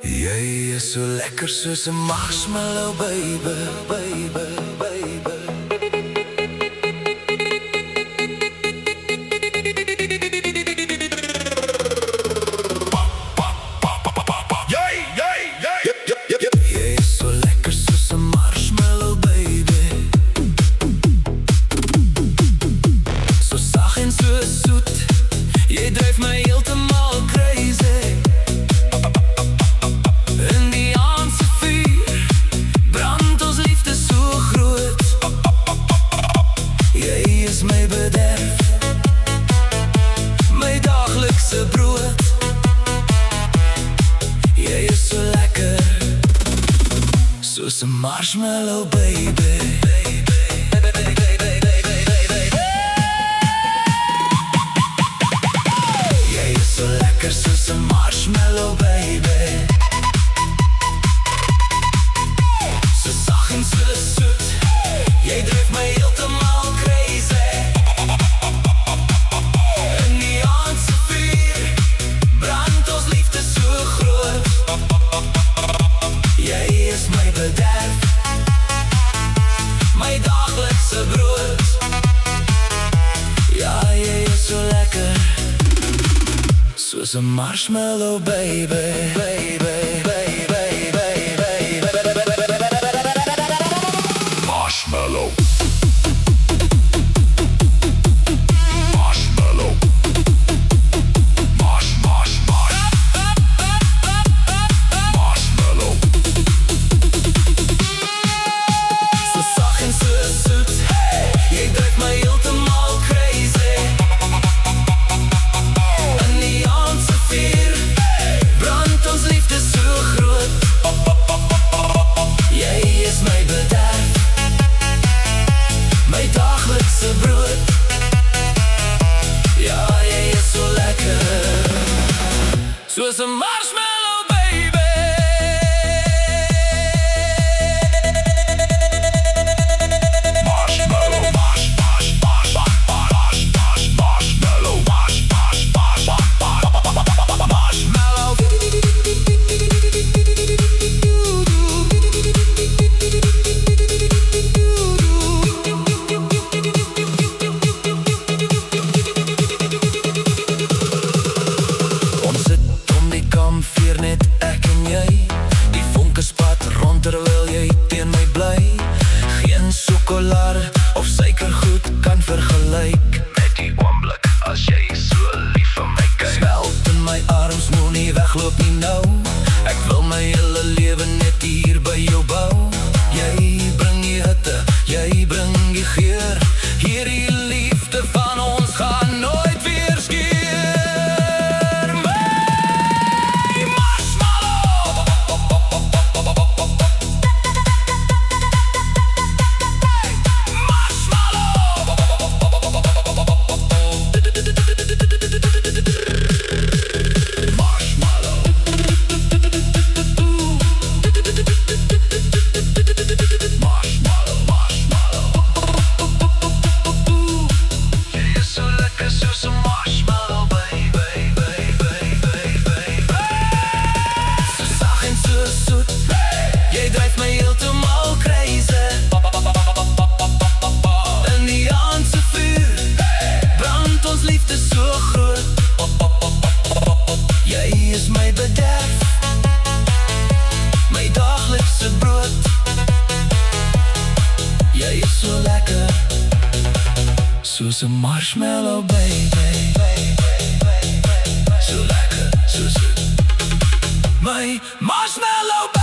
Jy is so lekker soos 'n marshmallow, baby, baby, baby. Jy is so lekker soos 'n marshmallow, baby. So sag en so soet, jy dryf my heeltemal crazy. My bederf, my daglikse brood. Jy is so lekker soos 'n marshmallow, baby. Jy is so lekker soos 'n marshmallow, baby. So sag en so soet, jy dryf my heeltemal crazy. My daglikse brood. Ja, jy is so lekker soos 'n marshmallow, baby, baby, baby, baby, marshmallow. Soos 'n marshmallow, baby. Marshmallow, marshmallow, marshmallow. Kampvuur net ek en jy, die vonke spat rond terwyl jy teen my bly. Geen sjokolade of suikergoed kan vergelyk met die oomblik as jy so lief vir my kyk. Smelt in my arms, moenie wegloop nie nou. Ek wil my hele lewe net hier by jou bou. Jy bring die hitte, jy bring die geur. Hierdie liefde van ons gaan nooit weer skeer. Jy dryf my heeltemal crazy. In die aand se vuur brand ons liefde so groot. Jy is my bederf, my daglikse brood. Jy is so lekker soos 'n marshmallow, baby. So lekker, so soet. My marshmallow, baby.